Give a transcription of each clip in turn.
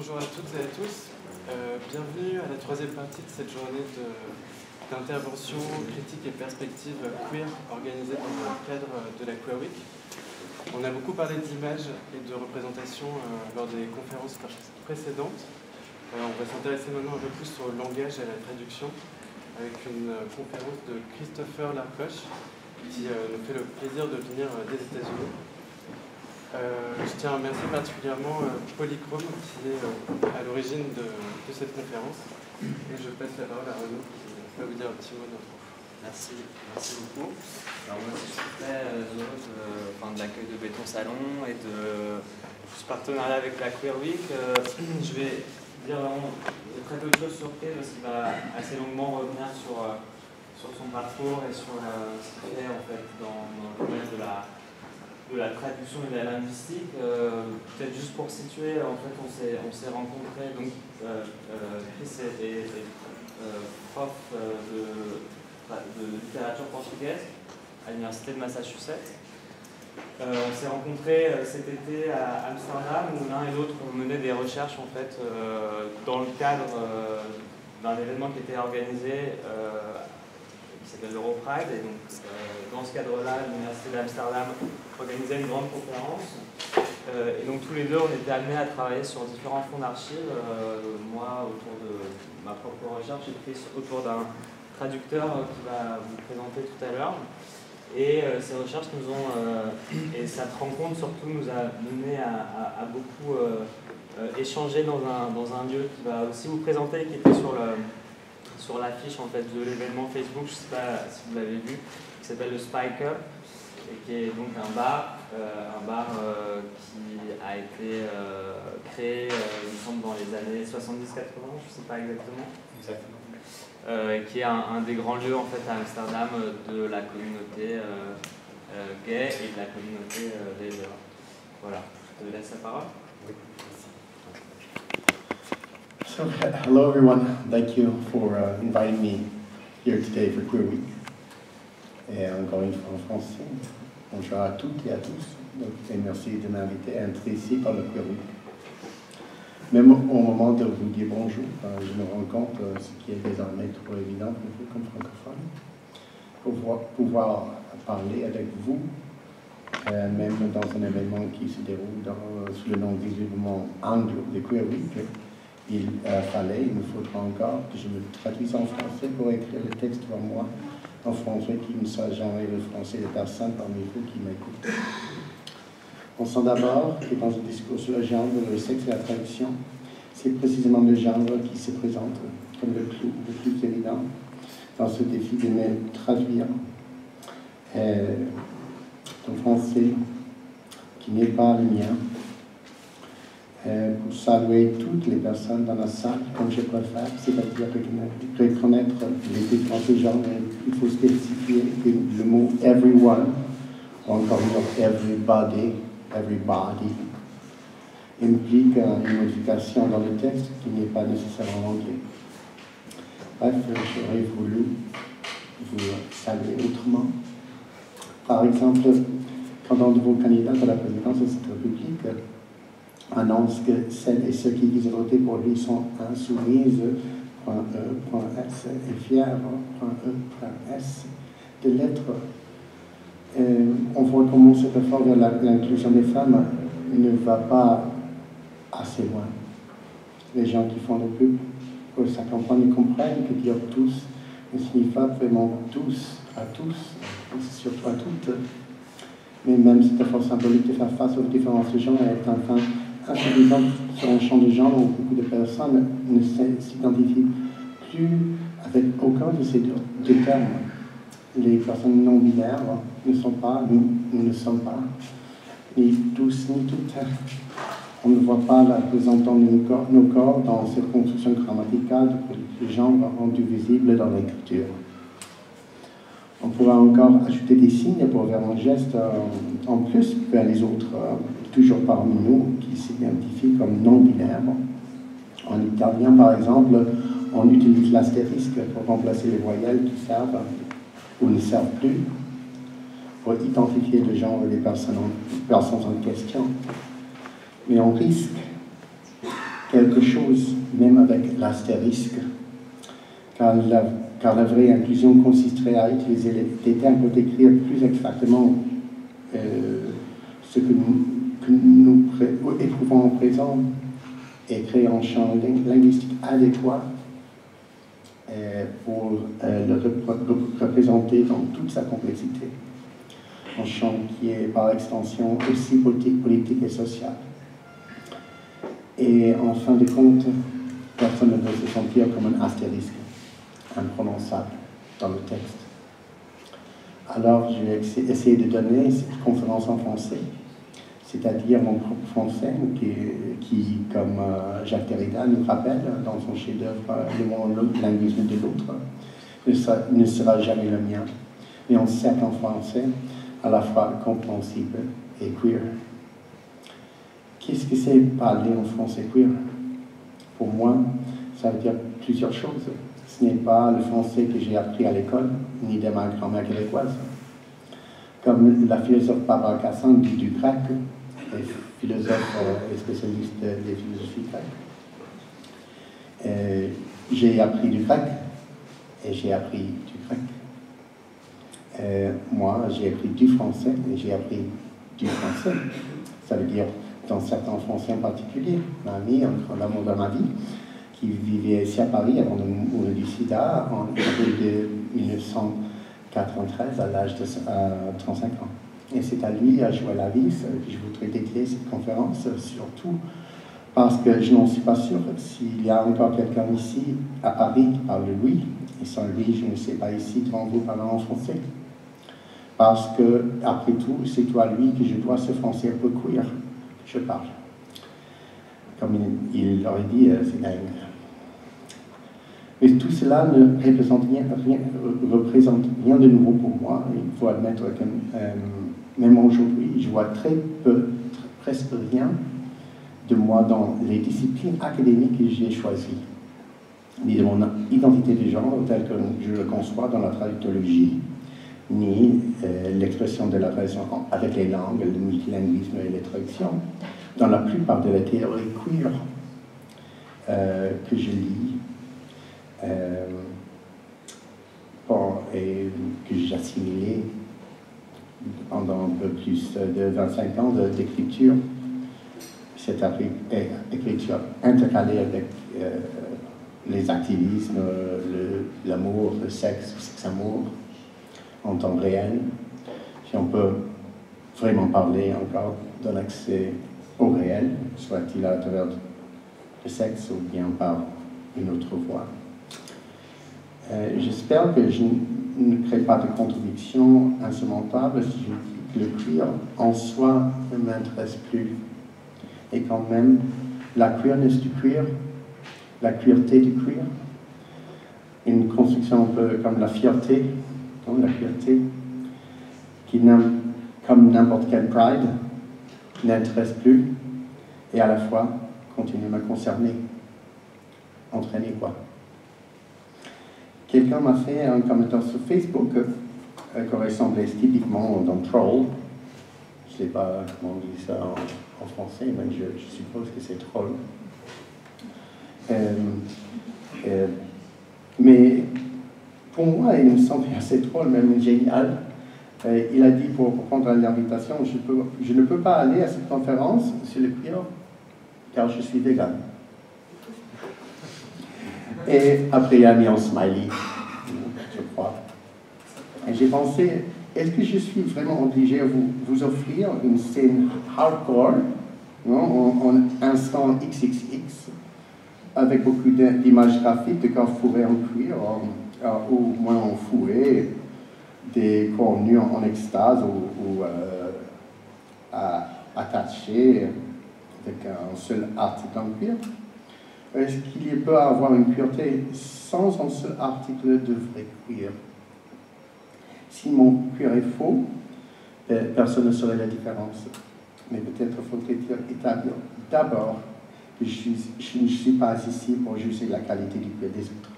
Bonjour à toutes et à tous. Bienvenue à la troisième partie de cette journée d'intervention, critique et perspective queer organisée dans le cadre de la Queer Week. On a beaucoup parlé d'images et de représentation lors des conférences précédentes. On va s'intéresser maintenant un peu plus au langage et à la traduction avec une conférence de Christopher Larcoche qui nous fait le plaisir de venir des États-Unis. Je tiens à remercier particulièrement Polychrome qui est à l'origine de cette conférence. Et je passe la parole à Renaud qui va vous dire un petit mot d'intro. Merci beaucoup. Alors moi je suis très heureuse de l'accueil de Béton Salon et de ce partenariat avec la Queer Week. Je vais dire vraiment très peu de choses sur Kay parce qu'il va assez longuement revenir sur son parcours et sur ce qu'il fait en fait dans le domaine de la traduction et de la linguistique. Peut-être juste pour situer, en fait on s'est rencontrés, donc Chris est prof de littérature portugaise à l'université de Massachusetts. On s'est rencontrés cet été à Amsterdam où l'un et l'autre ont mené des recherches en fait dans le cadre d'un événement qui était organisé qui s'appelle l'Europride, et donc dans ce cadre-là, l'université d'Amsterdam organisait une grande conférence, et donc tous les deux on était amenés à travailler sur différents fonds d'archives, moi autour de ma propre recherche et Chris autour d'un traducteur qui va vous présenter tout à l'heure. Et ces recherches nous ont, et cette rencontre surtout nous a mené à beaucoup échanger dans un lieu qui va aussi vous présenter, qui était sur l'affiche en fait, de l'événement Facebook, je ne sais pas si vous l'avez vu, qui s'appelle le Spiker, et qui est donc un bar qui a été créé, il me semble, dans les années 70-80, je ne sais pas exactement. Exactement. Qui est un des grands lieux en fait à Amsterdam de la communauté gay et de la communauté lesbienne. Voilà, je te laisse la parole. Oui. So, hello everyone. Thank you for inviting me here today for Queer Week. Et encore une fois en français. Bonjour à toutes et à tous. Et merci de m'inviter à entrer ici par le Queer Week. Même au moment de vous dire bonjour, je me rends compte, ce qui est désormais trop évident pour vous comme francophone, pour pouvoir parler avec vous, même dans un événement qui se déroule sous le nom visiblement anglo de Queer Week, il me faudra encore que je me traduise en français pour écrire le texte devant moi en français qui ne soit jamais le français de personne parmi vous qui m'écoutent. On sent d'abord que dans un discours sur le genre, le sexe et la traduction, c'est précisément le genre qui se présente comme le plus évident dans ce défi de me traduire en français qui n'est pas le mien, pour saluer toutes les personnes dans la salle, comme je préfère, c'est-à-dire reconnaître les différences de genre. Il faut spécifier que le mot everyone, ou encore everybody, implique une modification dans le texte qui n'est pas nécessairement anglais. Bref, j'aurais voulu vous saluer autrement. Par exemple, quand un de vos candidats à la présidence de cette République annonce que celles et ceux qui visent voter pour lui sont insoumises, .e.s et fiers.e.s de lettres. On voit comment cet effort vers l'inclusion des femmes ne va pas assez loin. Les gens qui font le pub pour sa campagne comprennent que dire tous ne signifie pas vraiment tous, à tous, surtout à toutes. Mais même cet effort symbolique de faire face aux différences de genre est enfin insuffisant sur un champ de genre où beaucoup de personnes ne s'identifient plus avec aucun de ces deux termes. Les personnes non binaires ne sont pas, nous ne sommes pas, ni tous ni toutes. On ne voit pas la représentation de nos corps dans cette construction grammaticale de genre rendue visible dans l'écriture. On pourra encore ajouter des signes pour faire un geste en plus vers les autres, toujours parmi nous, qui s'identifient comme non-binaires. En italien, par exemple, on utilise l'astérisque pour remplacer les voyelles qui servent ou ne servent plus pour identifier le genre des personnes en question. Mais on risque quelque chose, même avec l'astérisque, car la vraie inclusion consisterait à utiliser des termes pour décrire plus exactement ce que nous éprouvons en présent et créer un champ linguistique adéquat pour le représenter dans toute sa complexité. Un champ qui est par extension aussi politique et social. Et en fin de compte, personne ne peut se sentir comme un astérisque imprononçable dans le texte. Alors, je vais essayer de donner cette conférence en français, c'est-à-dire mon propre français, qui comme Jacques Derrida nous rappelle dans son chef-d'œuvre Le monolinguisme de l'autre, ne sera jamais le mien, mais en certain français à la fois compréhensible et queer. Qu'est-ce que c'est parler en français queer? Pour moi, ça veut dire plusieurs choses. Ce n'est pas le français que j'ai appris à l'école, ni de ma grand-mère québécoise. Comme la philosophe Barbara Cassin dit du grec, philosophe et spécialiste des philosophies grecques. J'ai appris du grec et j'ai appris du grec. Moi, j'ai appris du français et j'ai appris du français. Ça veut dire, dans certains français en particulier, ma amie, un grand amour de ma vie, qui vivait ici à Paris avant de mourir du sida en avril de 1993 à l'âge de 35 ans. Et c'est à lui, à Joël Avis, que je voudrais dédier cette conférence, surtout parce que je n'en suis pas sûr s'il y a encore quelqu'un ici à Paris qui parle de lui, et sans lui, je ne sais pas ici devant vous parlant en français. Parce que, après tout, c'est toi, lui, que je dois ce français un peu queer que je parle. Comme il aurait dit, c'est dingue. Mais tout cela ne représente rien de nouveau pour moi. Il faut admettre que même aujourd'hui, je vois très peu, presque rien de moi dans les disciplines académiques que j'ai choisies, ni de mon identité de genre telle que je le conçois dans la traductologie, ni l'expression de la relation avec les langues, le multilinguisme et les traductions, dans la plupart de la théorie queer que je lis et que j'ai assimilé pendant un peu plus de 25 ans d'écriture, cette écriture intercalée avec les activismes, l'amour, le sexe-amour en temps réel. Si on peut vraiment parler encore d'un accès au réel, soit-il à travers le sexe ou bien par une autre voie. J'espère que je ne crée pas de contradiction insurmontable si je dis que le queer en soi ne m'intéresse plus. Et quand même, la queerness du queer, la queerté du queer, une construction un peu comme la fierté, la fierté, qui, comme n'importe quel pride, n'intéresse plus et à la fois continue à me concerner, entraîner quoi. Quelqu'un m'a fait un commentaire sur Facebook qui ressemblait typiquement d'un troll. Je ne sais pas comment on dit ça en français, mais je suppose que c'est troll. Mais pour moi, il me semblait assez drôle, même génial. Il a dit, pour répondre à l'invitation, je ne peux pas aller à cette conférence sur le queer car je suis vegan. Et après, il a mis un smiley, je crois. Et j'ai pensé, est-ce que je suis vraiment obligé à vous offrir une scène hardcore, en instant XXX, avec beaucoup d'images graphiques de corps fourrés en cuir, ou moins en fourré, des corps nus en extase ou attachés avec un seul article en cuir. Est-ce qu'il peut avoir une pureté sans un seul article de vrai cuir? Si mon cuir est faux, personne ne saurait la différence. Mais peut-être faudrait-il établir d'abord que je ne suis pas ici pour juger la qualité du cuir des autres.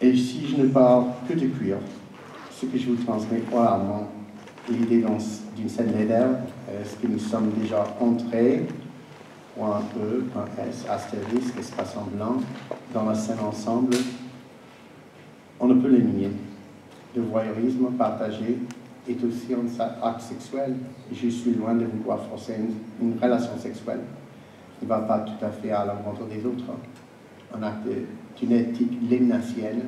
Et si je ne parle que de cuir, ce que je vous transmets oralement, l'idée d'une scène leader, est-ce que nous sommes déjà entrés point E, point S, astérisque, espace en blanc, dans la scène ensemble, on ne peut les nier. Le voyeurisme partagé est aussi un acte sexuel. Et je suis loin de vouloir forcer une relation sexuelle qui ne va pas tout à fait à l'encontre des autres. Un acte d'une éthique léninacienne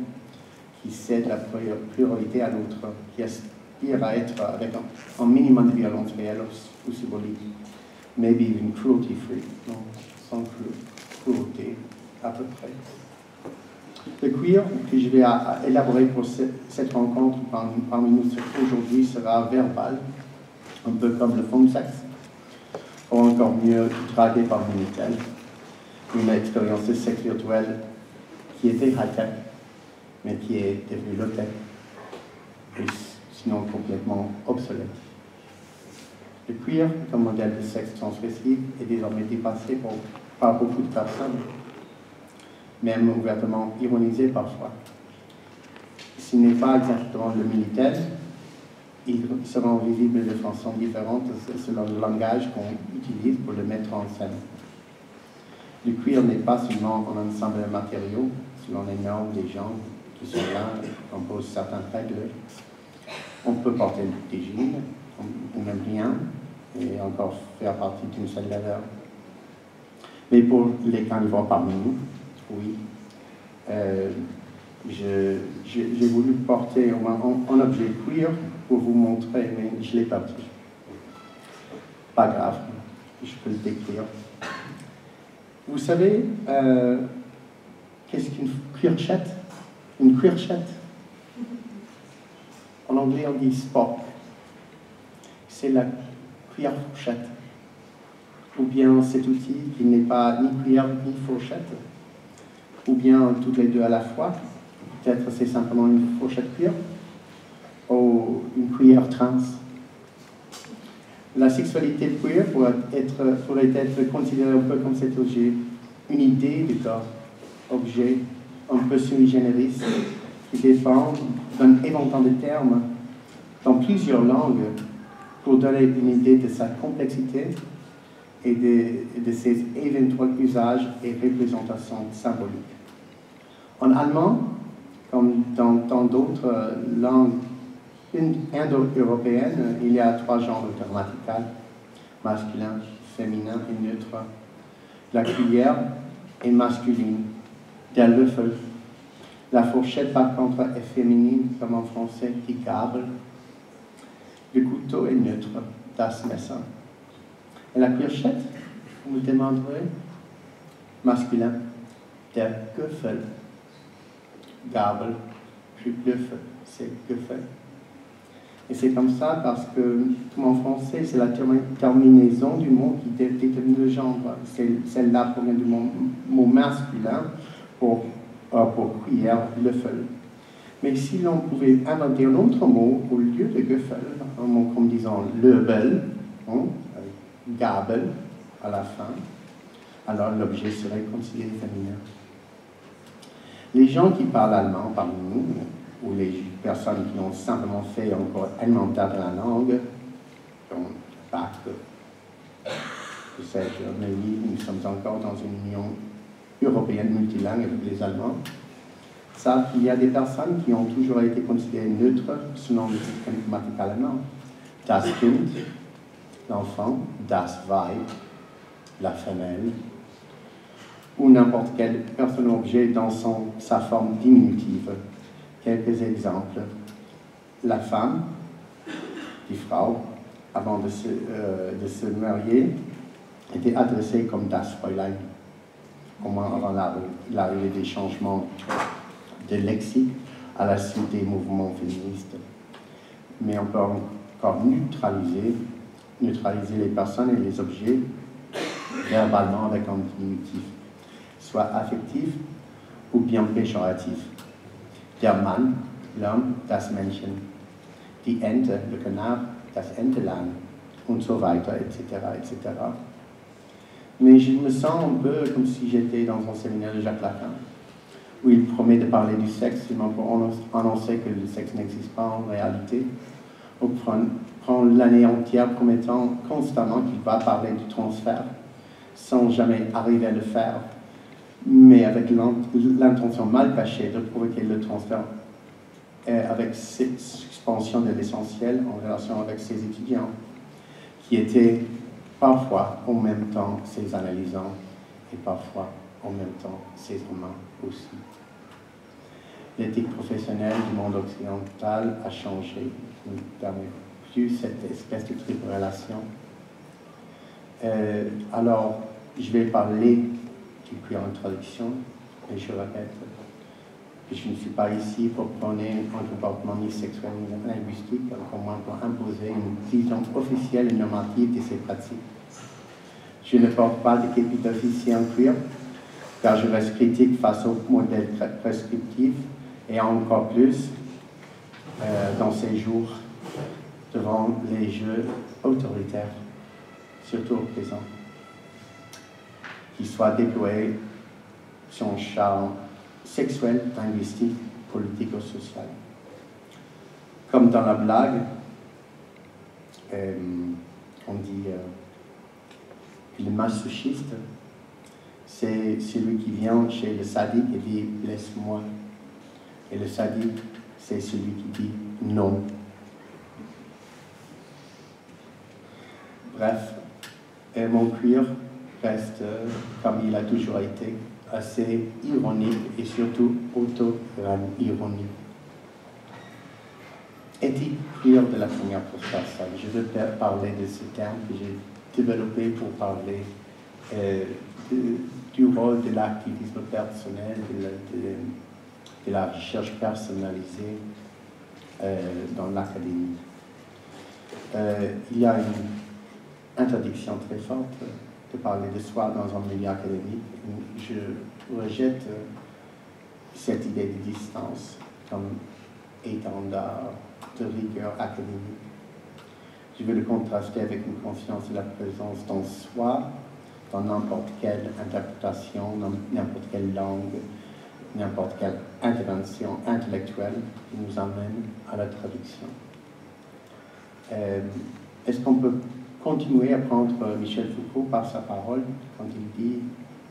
qui cède la priorité à l'autre, qui aspire à être avec un minimum de violence réelle ou symbolique, maybe even cruelty free, non, sans cruauté, à peu près. Le queer que je vais élaborer pour cette rencontre parmi nous aujourd'hui sera verbal, un peu comme le phone sex, ou encore mieux dragué par Minitel, une expérience de sexe virtuel qui était high-tech, mais qui est devenue low-tech, et sinon complètement obsolète. Le queer, comme modèle de sexe transgressif, est désormais dépassé par beaucoup de personnes, même ouvertement ironisé parfois. S'il n'est pas exactement le Minitel, ils seront visibles de façon différente selon le langage qu'on utilise pour le mettre en scène. Le queer n'est pas seulement un ensemble de matériaux, selon les normes des gens qui sont là, composent certaines règles. On peut porter des jeans, ou même rien, et encore faire partie d'une seule valeur. Mais pour les carnivores parmi nous, oui, j'ai voulu porter un objet queer pour vous montrer, mais je l'ai perdu. Pas grave, je peux le décrire. Vous savez, qu'est-ce qu'une queerchette? Une queerchette. En anglais, on dit spork. C'est la queer fourchette. Ou bien cet outil qui n'est pas ni cuillère ni fourchette, ou bien toutes les deux à la fois. Peut-être c'est simplement une fourchette queer, ou une cuillère trans. La sexualité queer pourrait être considérée un peu comme cet objet, une idée du corps, objet un peu sui generis, qui dépend d'un éventail de termes dans plusieurs langues pour donner une idée de sa complexité et de ses éventuels usages et représentations symboliques. En allemand, comme dans tant d'autres langues indo-européennes, il y a 3 genres grammaticaux, masculin, féminin et neutre. La cuillère est masculine, der Löffel. La fourchette, par contre, est féminine, comme en français, die Gabel. Le couteau est neutre, das Messer. Et la queerchette, vous me demanderez, masculin, der Göffel. Gabel, plus Löffel, c'est Göffel. Et c'est comme ça parce que, comme en français, c'est la terminaison du mot qui détermine le genre. Celle-là provient du mot masculin pour cuillère, Löffel. Mais si l'on pouvait inventer un autre mot au lieu de Göffel, un mot comme disons Löbel, Gabel à la fin, alors l'objet serait considéré féminin. Les gens qui parlent allemand parmi nous, ou les personnes qui ont simplement fait encore inventaire de la langue, comme Bach, mais oui, nous sommes encore dans une union européenne multilingue avec les Allemands, savent qu'il y a des personnes qui ont toujours été considérées neutres selon le système grammatical allemand. Das Kind, l'enfant, das Weib, la femelle, ou n'importe quelle personne objet dans sa forme diminutive. Quelques exemples. La femme, die Frau, avant de se marier, était adressée comme das Fräulein, au moins avant l'arrivée des changements de lexique à la suite des mouvements féministes. Mais on peut encore neutraliser les personnes et les objets verbalement avec un diminutif, soit affectif ou bien péjoratif. Der Mann, l'homme, das Männchen. Die Ente, le canard, das Entelein, und so weiter, etc., etc. Mais je me sens un peu comme si j'étais dans un séminaire de Jacques Lacan, où il promet de parler du sexe seulement pour annoncer que le sexe n'existe pas en réalité, ou prend l'année entière promettant constamment qu'il va parler du transfert, sans jamais arriver à le faire, mais avec l'intention mal cachée de provoquer le transfert avec cette expansion de l'essentiel en relation avec ses étudiants, qui étaient parfois en même temps ses analysants et parfois en même temps ses humains aussi. L'éthique professionnelle du monde occidental a changé, ne permet plus cette espèce de triple relation. Alors, je vais parler du queer en traduction, et je répète que je ne suis pas ici pour prôner un comportement ni sexuel ni linguistique, encore moins pour imposer une vision officielle et normative de ces pratiques. Je ne porte pas d'étiquette d'officier en queer, car je reste critique face au modèle prescriptif, et encore plus dans ces jours devant les jeux autoritaires, surtout au présent, qui soit déployé son charme sexuel, linguistique, politico-social. Comme dans la blague, on dit que le masochiste, c'est celui qui vient chez le sadique et dit « laisse-moi ». Et le sadique, c'est celui qui dit « non ». Bref, mon queer reste, comme il a toujours été, assez ironique et surtout auto-ironique. Éthique queer de la première personne. Je veux parler de ce terme que j'ai développé pour parler du rôle de l'activisme personnel, de la recherche personnalisée dans l'académie. Il y a une interdiction très forte de parler de soi dans un milieu académique. Je rejette cette idée de distance comme étendard de rigueur académique. Je veux le contraster avec une conscience de la présence dans soi, dans n'importe quelle interprétation, dans n'importe quelle langue, n'importe quelle intervention intellectuelle qui nous amène à la traduction. Est-ce qu'on peut continuer à prendre Michel Foucault par sa parole quand il dit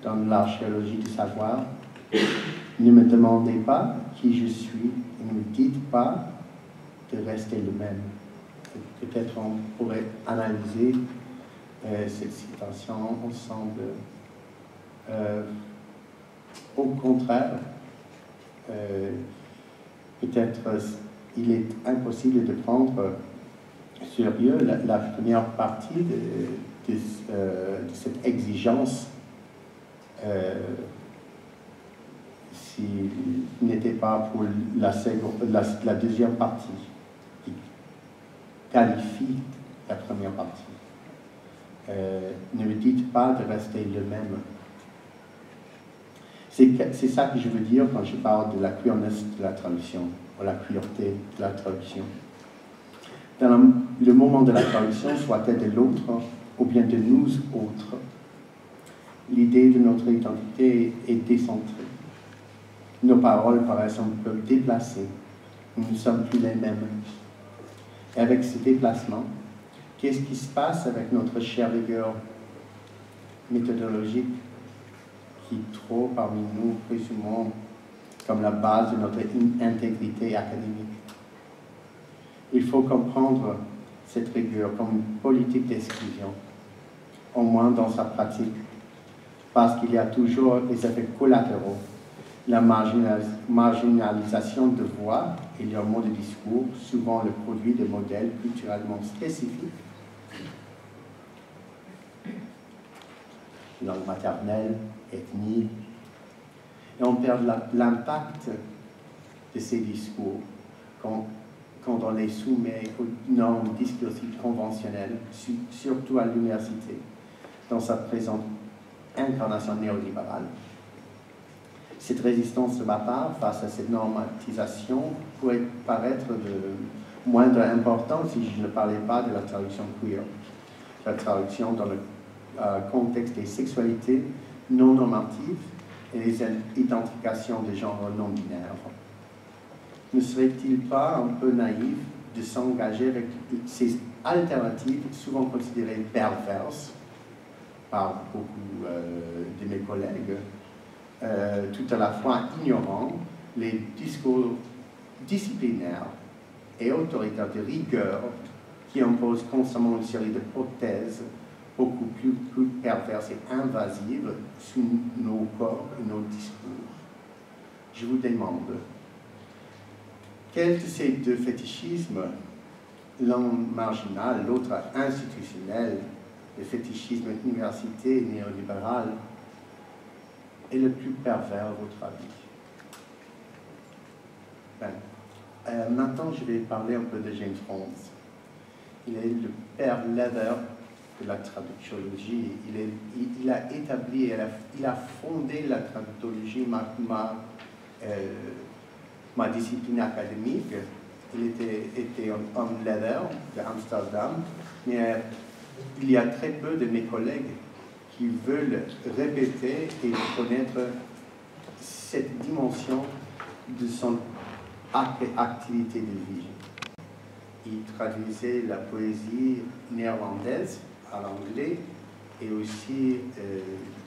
dans l'archéologie du savoir, ne me demandez pas qui je suis et ne me dites pas de rester le même. Peut-être on pourrait analyser cette citation ensemble. Au contraire, peut-être il est impossible de prendre sérieux la première partie de cette exigence s'il n'était pas pour la deuxième partie qui qualifie la première partie. Ne me dites pas de rester le même. C'est ça que je veux dire quand je parle de la queerness de la traduction, ou la queerté de la traduction. Dans le moment de la traduction, soit-elle de l'autre ou bien de nous autres, l'idée de notre identité est décentrée. Nos paroles paraissent un peu déplacées. Nous ne sommes plus les mêmes. Et avec ce déplacement, qu'est-ce qui se passe avec notre chère rigueur méthodologique qui trop parmi nous présumons comme la base de notre intégrité académique? Il faut comprendre cette rigueur comme une politique d'exclusion, au moins dans sa pratique, parce qu'il y a toujours des effets collatéraux, la marginalisation de voix et leur mode de discours, souvent le produit de modèles culturellement spécifiques, langue maternelle, ethnie, et on perd l'impact de ces discours quand on les soumet aux normes discursives conventionnelles, surtout à l'université, dans sa présente incarnation néolibérale. Cette résistance de ma part face à cette normatisation pourrait paraître de moindre importance si je ne parlais pas de la traduction queer, la traduction dans le contexte des sexualités non normatives et les identifications de genre non binaires. Ne serait-il pas un peu naïf de s'engager avec ces alternatives souvent considérées perverses par beaucoup de mes collègues, tout à la fois ignorant les discours disciplinaires et autoritaires de rigueur qui imposent constamment une série d'hypothèses beaucoup plus perverses et invasives sur nos corps et nos discours. Je vous demande, quel de ces deux fétichismes, l'un marginal, l'autre institutionnel, le fétichisme université néolibéral, est le plus pervers à votre avis? Maintenant, je vais parler un peu de James Holmes. Il est le père Leather de la traductologie. Il a établi, il a fondé la traductologie, ma discipline académique. Il était un homme Leather d'Amsterdam, mais il y a très peu de mes collègues qui veulent répéter et reconnaître cette dimension de son activité de vie. Il traduisait la poésie néerlandaise à l'anglais et aussi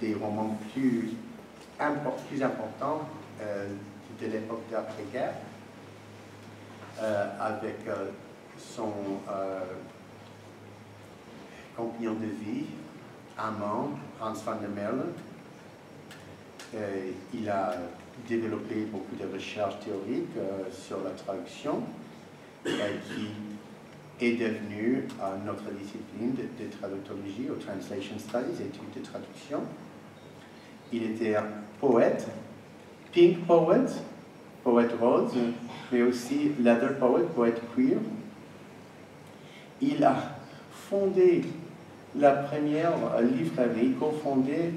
des romans plus importants de l'époque d'après-guerre avec son compagnon de vie, amant, Hans van der Merle. Il a développé beaucoup de recherches théoriques sur la traduction qui est devenue notre discipline de traductologie, ou Translation Studies, études de traduction. Il était un poète, pink poet, poète rose, mais aussi leather poet, poète queer. Il a fondé la première librairie, cofondée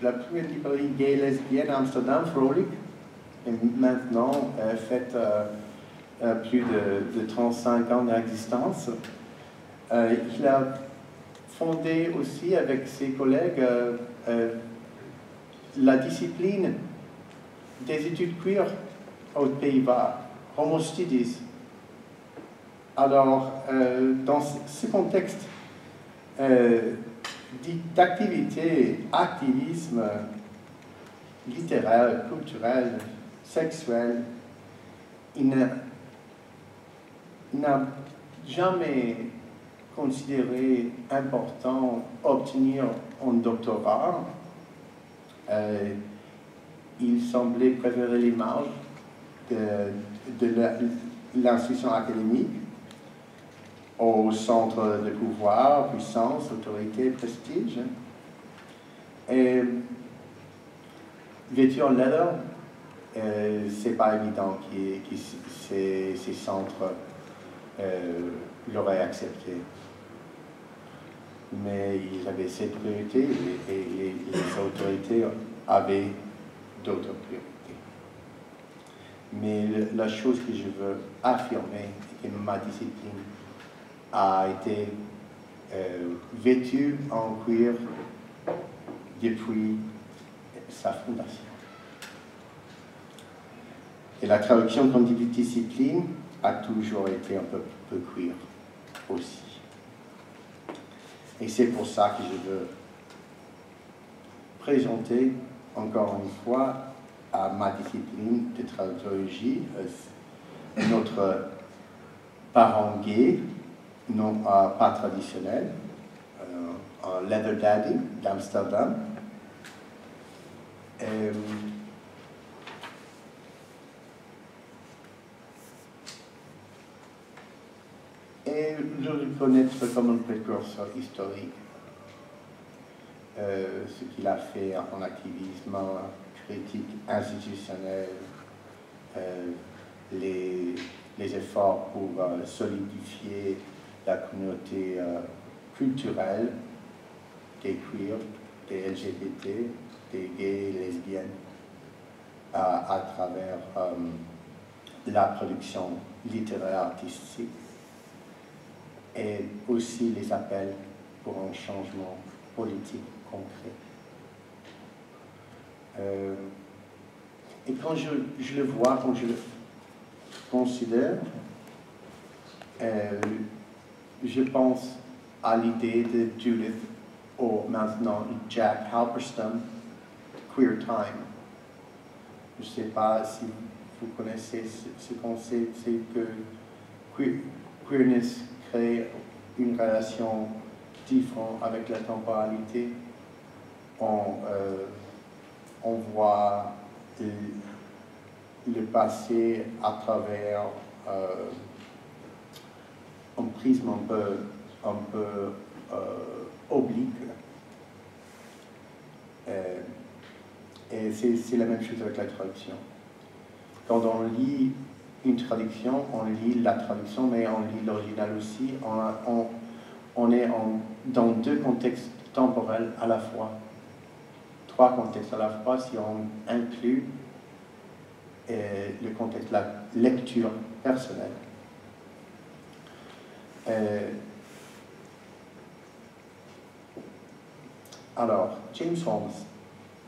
la première librairie gay lesbienne à Amsterdam, Vrolijk, et maintenant faite plus de 35 ans d'existence. Il a fondé aussi avec ses collègues la discipline des études queer aux Pays-Bas, Homo Studies. Alors, dans ce contexte d'activité, activisme littéraire, culturel, sexuel, il n'a jamais considéré important obtenir un doctorat. Il semblait préférer l'image de l'institution académique au centre de pouvoir, puissance, autorité, prestige. Et vêtu en leather, c'est pas évident que ces centres l'auraient accepté. Mais ils avaient cette priorité et les autorités avaient d'autres priorités. Mais la chose que je veux affirmer, c'est que ma discipline a été vêtue en cuir depuis sa fondation. Et la traduction comme discipline a toujours été un peu queer aussi. Et c'est pour ça que je veux présenter encore une fois à ma discipline de traductologie notre parent gay, non pas traditionnel, un leather daddy d'Amsterdam. Et le reconnaître comme un précurseur historique. Ce qu'il a fait en activisme critique institutionnel, les efforts pour solidifier la communauté culturelle des queers, des LGBT, des gays et lesbiennes à travers la production littéraire artistique et aussi les appels pour un changement politique concret. Et quand je le vois, quand je le considère, je pense à l'idée de Judith, ou maintenant Jack Halberstam, Queer Time. Je ne sais pas si vous connaissez ce concept, c'est que queerness crée une relation différente avec la temporalité. On voit le passé à travers un prisme un peu oblique. Et c'est la même chose avec la traduction. Quand on lit une traduction, on lit la traduction, mais on lit l'original aussi. On est dans deux contextes temporels à la fois. Trois contextes à la fois si on inclut le contexte de la lecture personnelle. Alors, James Holmes,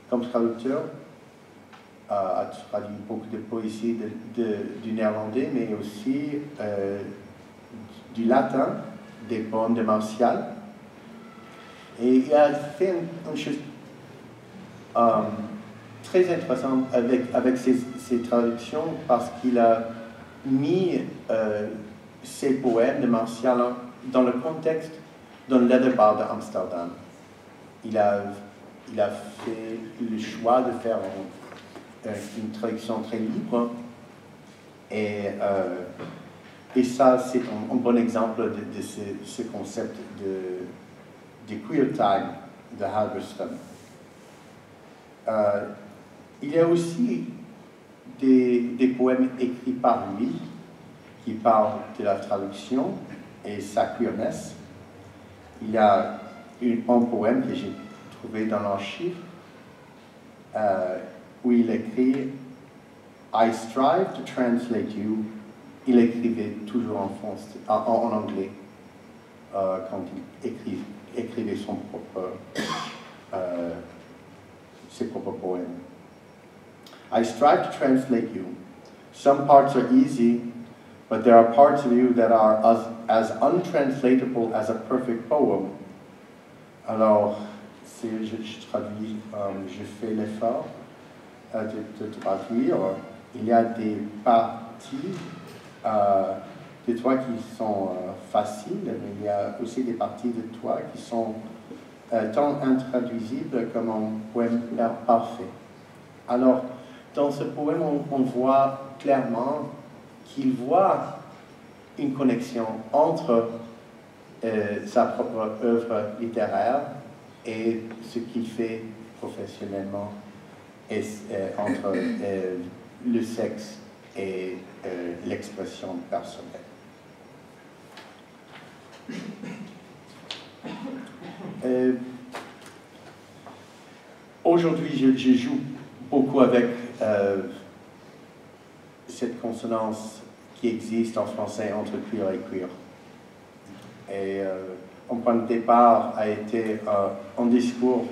comme traducteur, a traduit beaucoup de poésie du néerlandais, mais aussi du latin, des poèmes de Martial. Et il a fait une chose très intéressante avec ses traductions, parce qu'il a mis ses poèmes de Martial dans le contexte d'un letterbar d'Amsterdam. Il a fait le choix de faire une traduction très libre, et ça, c'est un bon exemple de ce concept de queer time de Halberstam. Il y a aussi des poèmes écrits par lui qui parlent de la traduction et sa queerness. Il y a un poème que j'ai trouvé dans l'archive où il écrit « I strive to translate you ». Il écrivait toujours en anglais quand il écrivait ses propres poèmes. I strive to translate you. Some parts are easy, but there are parts of you that are as untranslatable as a perfect poem. Alors, je traduis, je fais l'effort de traduire. Il y a des parties de toi qui sont faciles, mais il y a aussi des parties de toi qui sont tant intraduisibles comme un poème parfait. Alors, dans ce poème, on voit clairement qu'il voit une connexion entre sa propre œuvre littéraire et ce qu'il fait professionnellement, et entre le sexe et l'expression personnelle. Aujourd'hui, je joue beaucoup avec cette consonance qui existe en français entre queer et queer. Et un point de départ a été un discours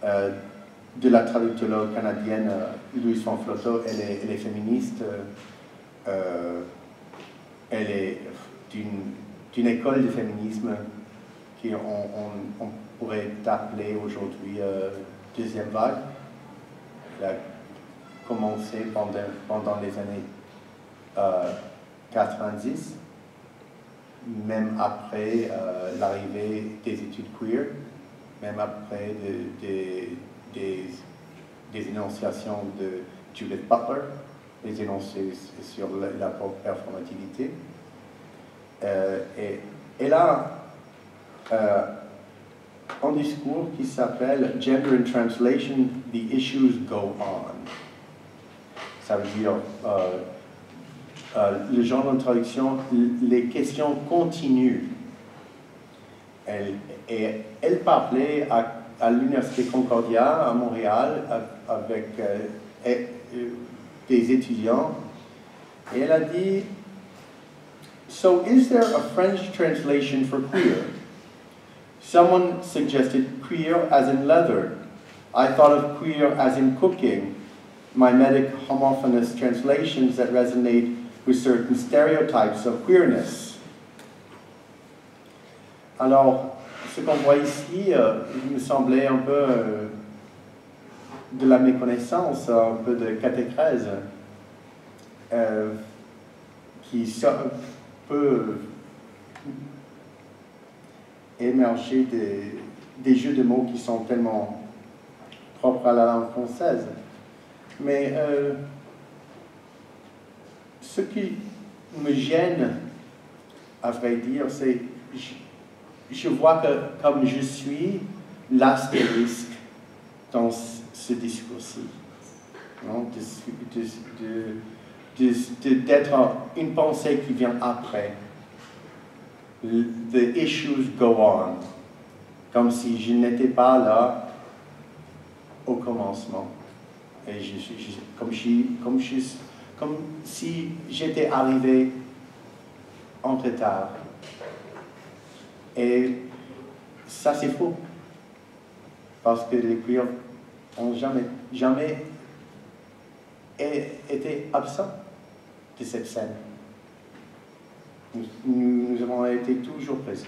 de la traductologue canadienne Louise Fonflotto. Elle est féministe, elle est d'une école de féminisme qu'on pourrait appeler aujourd'hui deuxième vague. Elle a commencé pendant les années 90, même après l'arrivée des études queer, même après des énonciations de Judith Butler, des énoncés sur la performativité. Et elle a un discours qui s'appelle « Gender in Translation, the issues go on ». Ça veut dire le genre de traduction, les questions continuent. Elle parlait à l'Université Concordia à Montréal avec des étudiants, et elle a dit « So is there a French translation for queer? Someone suggested queer as in leather. I thought of queer as in cooking, mimetic homophonous translations that resonate with certain stereotypes of queerness. » Alors, ce qu'on voit ici, il me semblait un peu de la méconnaissance, un peu de catéchèse, qui peut émerger des jeux de mots qui sont tellement propres à la langue française. Mais ce qui me gêne, à vrai dire, c'est je vois que comme je suis l'astérisque dans ce discours-ci, d'être une pensée qui vient après. The issues go on, comme si je n'étais pas là au commencement. Et comme si j'étais arrivé en retard. Et ça, c'est faux. Parce que les queers n'ont jamais été absents de cette scène. Nous avons été toujours présents.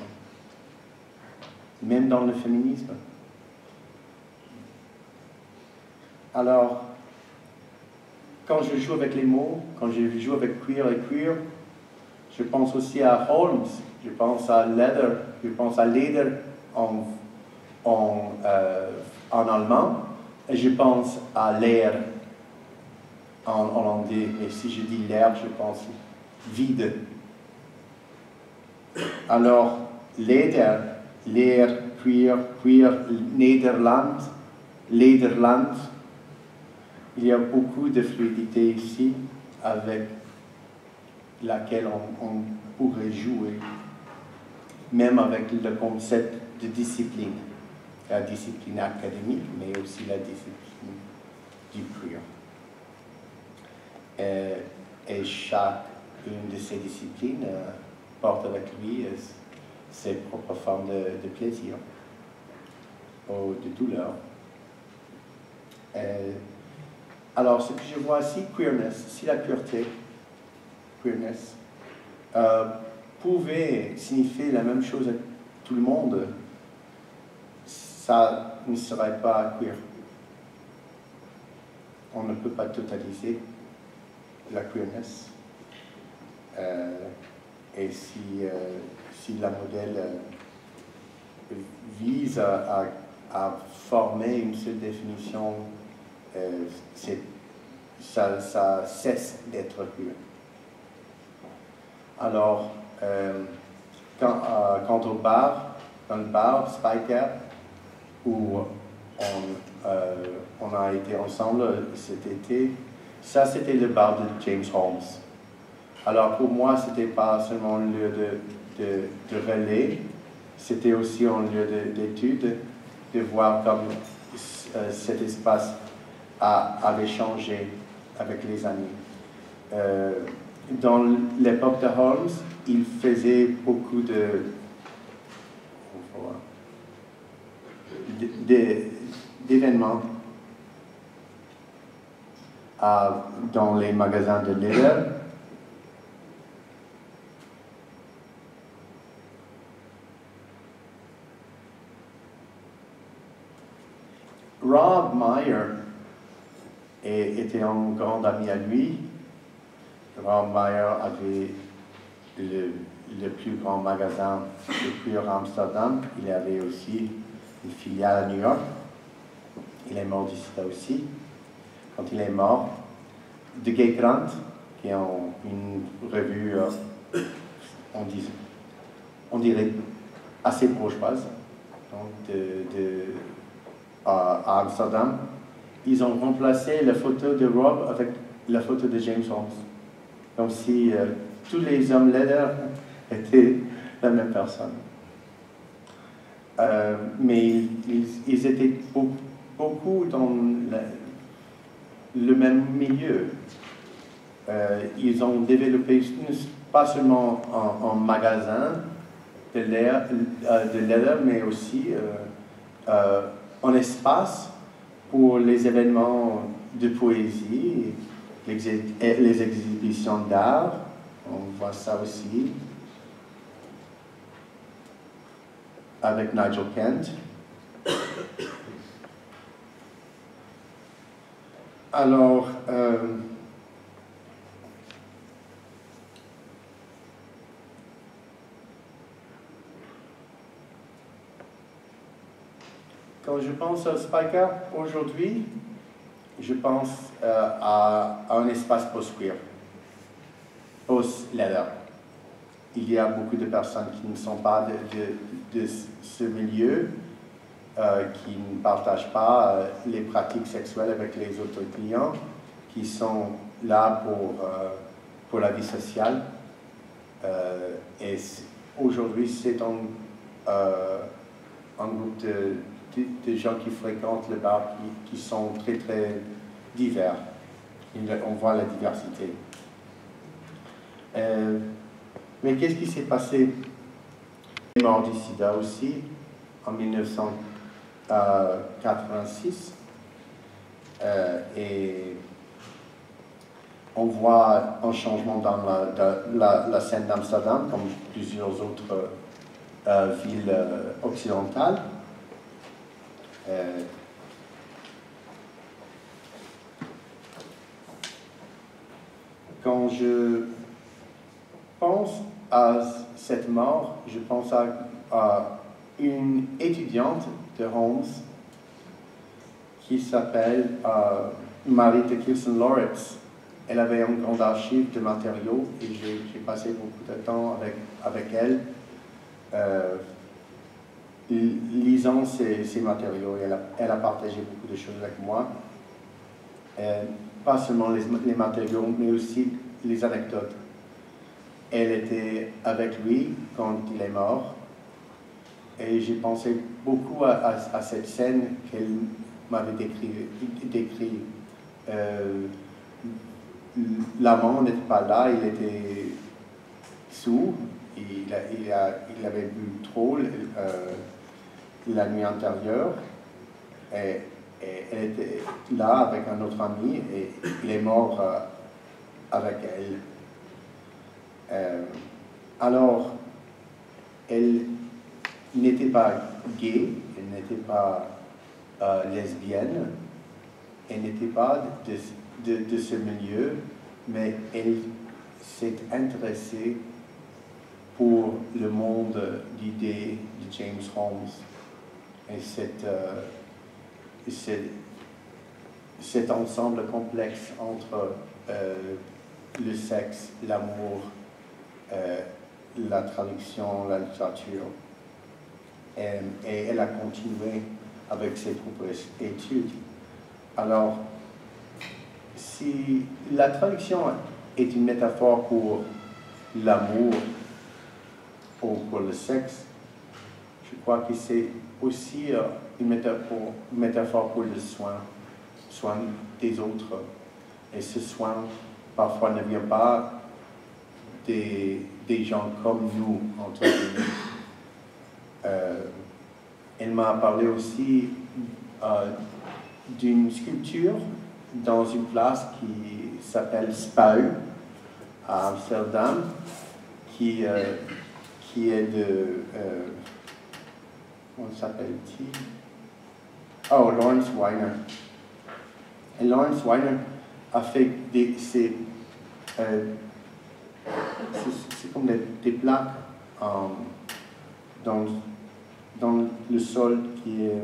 Même dans le féminisme. Alors, quand je joue avec les mots, quand je joue avec queer et queer, je pense aussi à Holmes, je pense à Leather, je pense à Leder en allemand, et je pense à l'air en hollandais. Et si je dis l'air, je pense vide. Alors, Leder, l'air, queer, Nederland, Lederland, il y a beaucoup de fluidité ici avec laquelle on pourrait jouer, même avec le concept de discipline, la discipline académique, mais aussi la discipline du queer. Et chacune de ces disciplines porte avec lui ses propres formes de plaisir ou de douleur. Alors, ce que je vois ici, queerness, si la pureté, queerness, pouvait signifier la même chose à tout le monde, ça ne serait pas queer. On ne peut pas totaliser la queerness. Et si la modèle vise à former une seule définition, ça cesse d'être queer. Alors, quant au bar, dans le bar Spiker, où on a été ensemble cet été, ça c'était le bar de James Holmes. Alors pour moi, c'était pas seulement un lieu de relais, c'était aussi un lieu d'étude, de voir comme cet espace avait changé avec les années. Dans l'époque de Holmes, il faisait beaucoup d'événements dans les magasins de leather. Rob Meyer était un grand ami à lui. Rob Meyer avait le plus grand magasin de cuir à Amsterdam. Il avait aussi une filiale à New York. Il est mort d'ici là aussi. Quand il est mort, De Gay Grant, qui est une revue, on dirait assez bourgeoise, donc à Amsterdam, ils ont remplacé la photo de Rob avec la photo de James Holmes. Comme si tous les hommes leather étaient la même personne. Mais ils étaient beaucoup dans le même milieu. Ils ont développé pas seulement un magasin de leather, mais aussi un espace pour les événements de poésie, les exhibitions d'art, on voit ça aussi. avec Nigel Kent. Alors, quand je pense à Spiker aujourd'hui, je pense à un espace post-queer, post-leather. Il y a beaucoup de personnes qui ne sont pas de ce milieu, qui ne partagent pas les pratiques sexuelles avec les autres clients, qui sont là pour la vie sociale. Et aujourd'hui, c'est un groupe de gens qui fréquentent le bar qui sont très très divers. On voit la diversité. Mais qu'est-ce qui s'est passé? Il est mort du sida aussi en 1986 et on voit un changement dans la scène d'Amsterdam comme plusieurs autres villes occidentales. Quand je pense à cette mort, je pense à une étudiante de Holmes qui s'appelle Marita Kirsten-Loritz. Elle avait un grand archive de matériaux et j'ai passé beaucoup de temps avec elle lisant ces matériaux. Elle a partagé beaucoup de choses avec moi. Pas seulement les matériaux, mais aussi les anecdotes. Elle était avec lui quand il est mort. Et j'ai pensé beaucoup à cette scène qu'elle m'avait décrit. L'amant n'était pas là, il était sourd, il avait bu trop la nuit antérieure. Et elle était là avec un autre ami et il est mort avec elle. Alors, elle n'était pas gay, elle n'était pas lesbienne, elle n'était pas de ce milieu, mais elle s'est intéressée pour le monde d'idées de James Holmes. Et cet ensemble complexe entre le sexe, l'amour, la traduction, la littérature. Et elle a continué avec ses propres études. Alors, si la traduction est une métaphore pour l'amour ou pour le sexe, je crois que c'est aussi une métaphore pour le soin des autres. Et ce soin, parfois, ne vient pas des gens comme nous, entre guillemets. Elle m'a parlé aussi d'une sculpture dans une place qui s'appelle Spau, à Amsterdam, qui est de... comment s'appelle-t-il? Oh, Lawrence Weiner. Et Lawrence Weiner a fait c'est comme des plaques dans le sol qui est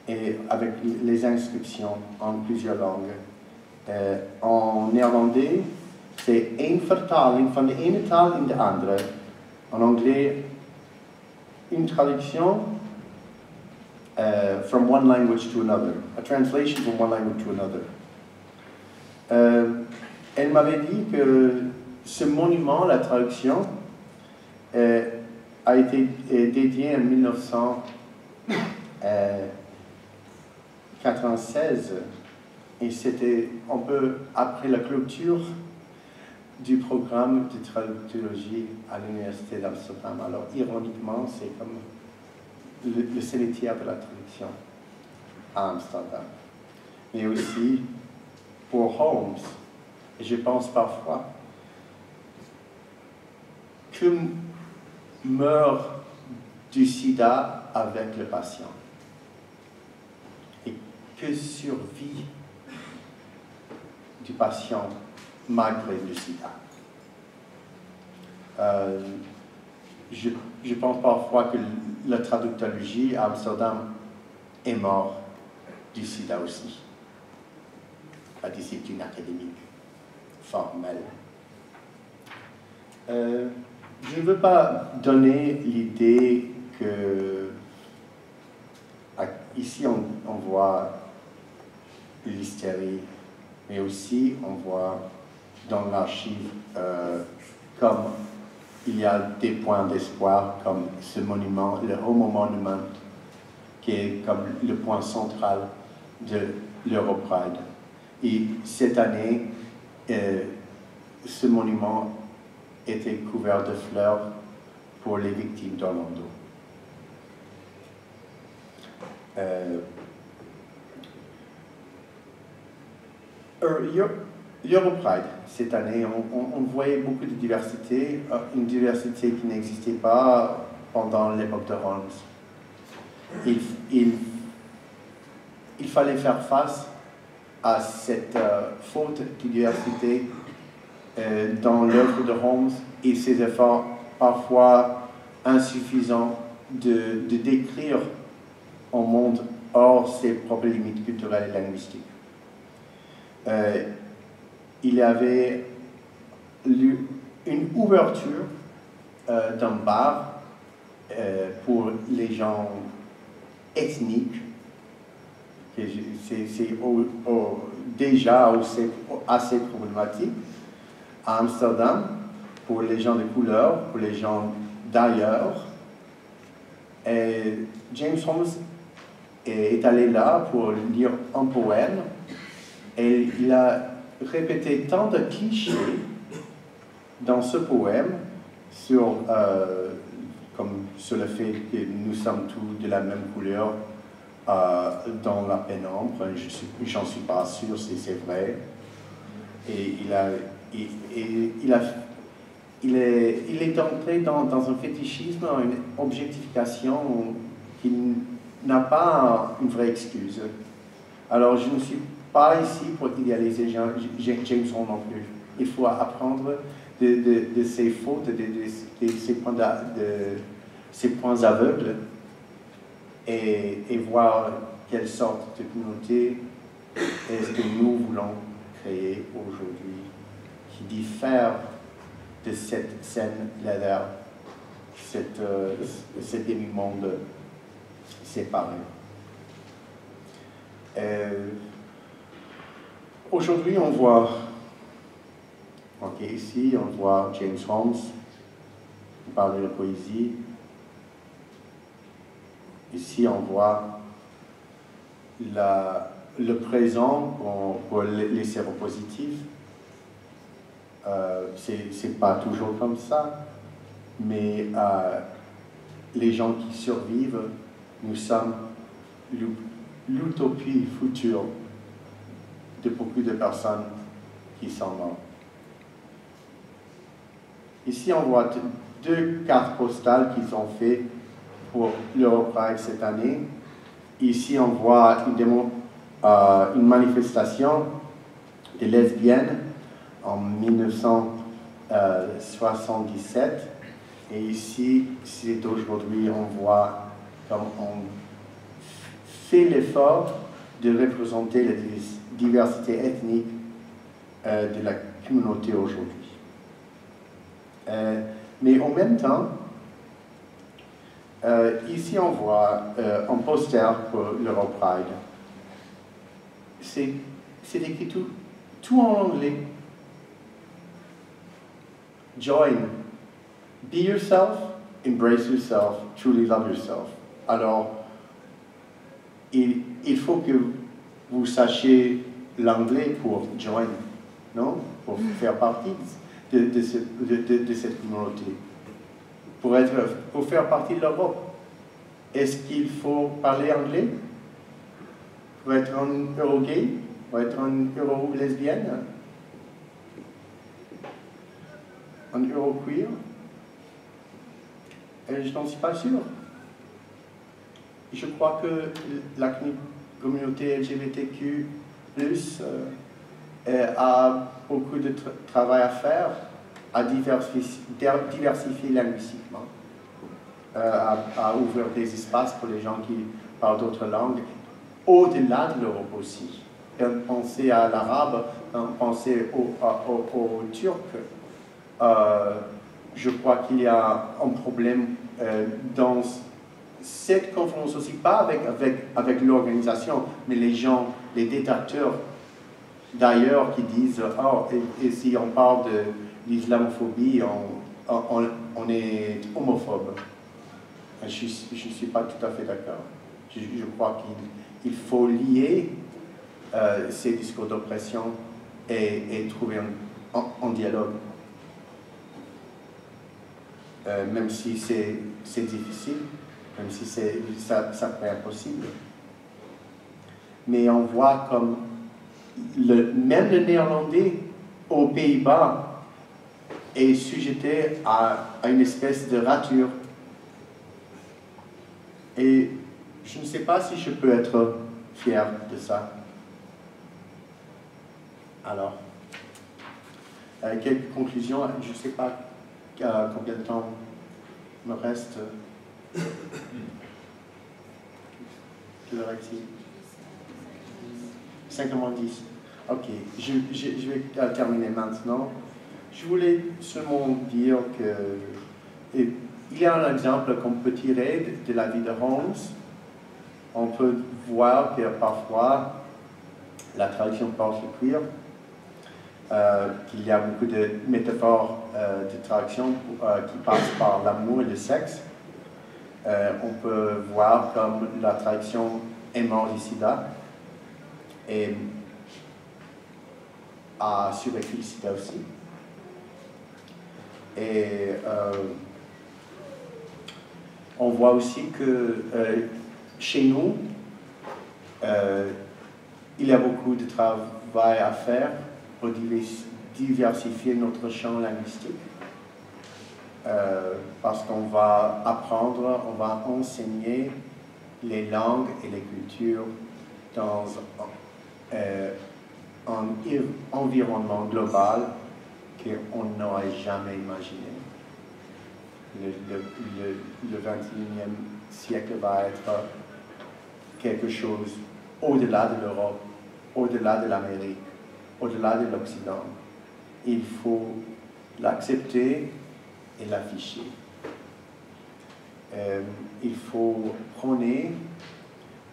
et avec les inscriptions en plusieurs langues. En néerlandais, c'est een vertaling van de ene taal in de andere. En anglais, une traduction from one language to another, a translation from one language to another. Elle m'avait dit que ce monument, la traduction, a été dédié en 1996 et c'était un peu après la clôture du programme de traductologie à l'université d'Amsterdam. Alors ironiquement, c'est comme le cimetière de la traduction à Amsterdam. Mais aussi pour Holmes, je pense parfois que meurt du sida avec le patient. Et que survie du patient malgré le sida. Je pense parfois que le traducteur Luigi à Amsterdam est mort du sida aussi. La discipline académique formelle. Je ne veux pas donner l'idée que ici on voit l'hystérie, mais aussi on voit dans l'archive comme il y a des points d'espoir, comme ce monument, le Homo Monument, qui est comme le point central de l'Europride. Et cette année, ce monument était couvert de fleurs pour les victimes d'Orlando. L'Europride, cette année, on voyait beaucoup de diversité, une diversité qui n'existait pas pendant l'époque de Holmes. Il fallait faire face à cette faute de diversité dans l'œuvre de Holmes et ses efforts parfois insuffisants de décrire un monde hors ses propres limites culturelles et linguistiques. Il y avait une ouverture d'un bar pour les gens ethniques. C'est déjà assez problématique à Amsterdam pour les gens de couleur, pour les gens d'ailleurs. Et James Holmes est allé là pour lire un poème et il a répété tant de clichés dans ce poème sur le fait que nous sommes tous de la même couleur dans la pénombre. J'en suis pas sûr si c'est vrai. Et il est entré dans un fétichisme, une objectification qui n'a pas une vraie excuse. Alors je ne suis pas ici pour idéaliser James Holmes non plus. Il faut apprendre de ses fautes, de ses points aveugles et voir quelle sorte de communauté est-ce que nous voulons créer aujourd'hui qui diffère de cette scène leather, cet demi-monde séparé. Aujourd'hui, on voit, ici, on voit James Holmes, on parle de la poésie. Ici, on voit le présent pour les séropositifs. C'est pas toujours comme ça, mais les gens qui survivent, nous sommes l'utopie future de beaucoup de personnes qui sont mortes. Ici, on voit deux cartes postales qu'ils ont fait pour l'Europride cette année. Ici, on voit une manifestation des lesbiennes en 1977. Et ici, c'est aujourd'hui, on voit comme on fait l'effort de représenter la diversité ethnique de la communauté aujourd'hui. Mais en même temps, ici on voit un poster pour l'Europride. C'est écrit tout en anglais. Join. Be yourself, embrace yourself, truly love yourself. Alors, il faut que vous sachiez l'anglais pour join, non? Pour faire partie de cette communauté. Pour faire partie de l'Europe. Est-ce qu'il faut parler anglais? Pour être un euro-gay? Pour être un euro-lesbienne? Un euro-queer? Je n'en suis pas sûr. je crois que la communauté LGBTQ+, a beaucoup de travail à faire, à diversifier linguistiquement, à ouvrir des espaces pour les gens qui parlent d'autres langues, au-delà de l'Europe aussi. Pensez à l'arabe, pensez au turc. Je crois qu'il y a un problème dans cette conférence aussi, pas avec l'organisation, mais les gens, les détracteurs d'ailleurs qui disent « Oh, et si on parle de l'islamophobie, on est homophobe ». Je ne suis pas tout à fait d'accord. Je crois qu'il faut lier ces discours d'oppression et trouver un dialogue. Même si c'est difficile, même si ça paraît impossible. Mais on voit comme même le néerlandais aux Pays-Bas est sujeté à une espèce de rature. Et je ne sais pas si je peux être fier de ça. Alors, quelques conclusions. Je ne sais pas combien de temps me reste. Quelle heure est-il? 5h10. Ok, je vais terminer maintenant. Je voulais seulement dire qu'il y a un exemple qu'on peut tirer de la vie de Holmes. On peut voir que parfois la tradition porte le queer, qu'il y a beaucoup de métaphores de traduction qui passent par l'amour et le sexe. On peut voir comme la traduction est mort du sida et a survécu le sida aussi. Et on voit aussi que chez nous, il y a beaucoup de travail à faire pour diversifier notre champ linguistique. Parce qu'on va apprendre, on va enseigner les langues et les cultures dans un environnement global qu'on n'aurait jamais imaginé. Le 21e siècle va être quelque chose au-delà de l'Europe, au-delà de l'Amérique, au-delà de l'Occident. Il faut l'accepter et l'afficher. Il faut prôner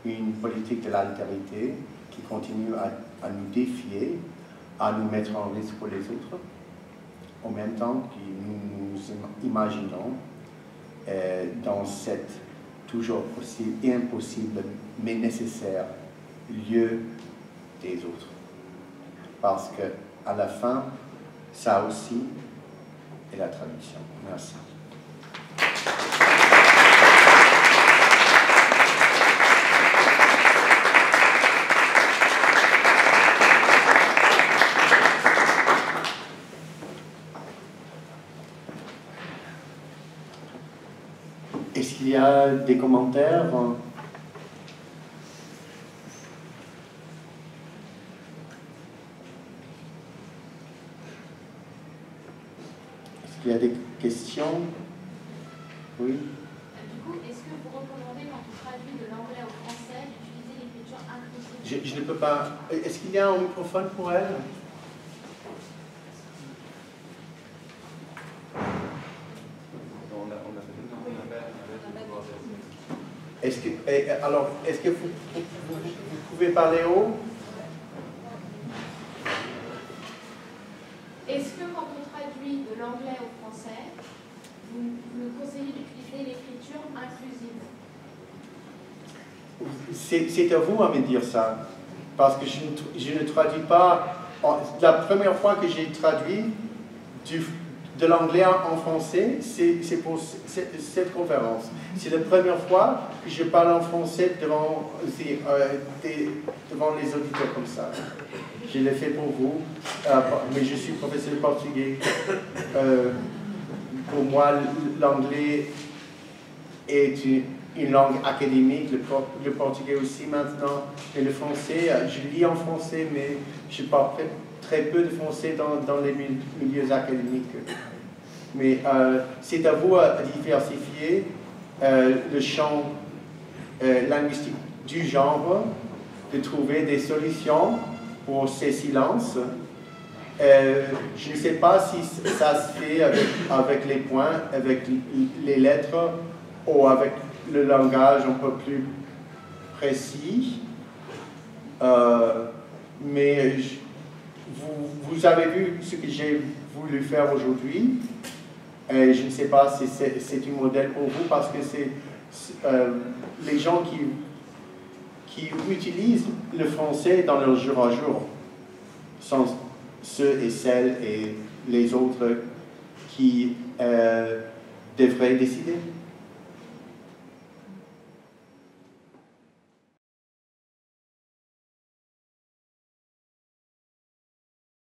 une politique de l'altérité qui continue à nous défier, à nous mettre en risque pour les autres, en même temps que nous nous imaginons dans cette toujours possible et impossible, mais nécessaire lieu des autres. Parce qu'à la fin, ça aussi est la traduction. Merci. Est-ce qu'il y a des commentaires? Est-ce qu'il y a des questions? Oui. Du coup, est-ce que vous recommandez, quand on traduit de l'anglais au français, d'utiliser l'écriture inclusive? Je ne peux pas. Est-ce qu'il y a un microphone pour elle? Est-ce que vous pouvez parler haut? Est-ce que quand on traduit de l'anglais au français, vous nous conseillez d'utiliser l'écriture inclusive? C'est à vous à me dire ça, parce que je ne traduis pas. La première fois que j'ai traduit de l'anglais en français, c'est pour cette conférence. C'est la première fois que je parle en français devant les auditeurs comme ça. Je l'ai fait pour vous, mais je suis professeur portugais. Pour moi, l'anglais est une langue académique, le portugais aussi maintenant, et le français. Je lis en français, mais je parle très peu de français dans les milieux académiques. Mais c'est à vous à diversifier le champ linguistique du genre, de trouver des solutions pour ces silences. Je ne sais pas si ça se fait avec les points, avec les lettres, ou avec le langage un peu plus précis. Mais vous avez vu ce que j'ai voulu faire aujourd'hui. Et je ne sais pas si c'est un modèle pour vous, parce que c'est les gens qui utilisent le français dans leur jour à jour sont ceux et celles et les autres qui devraient décider.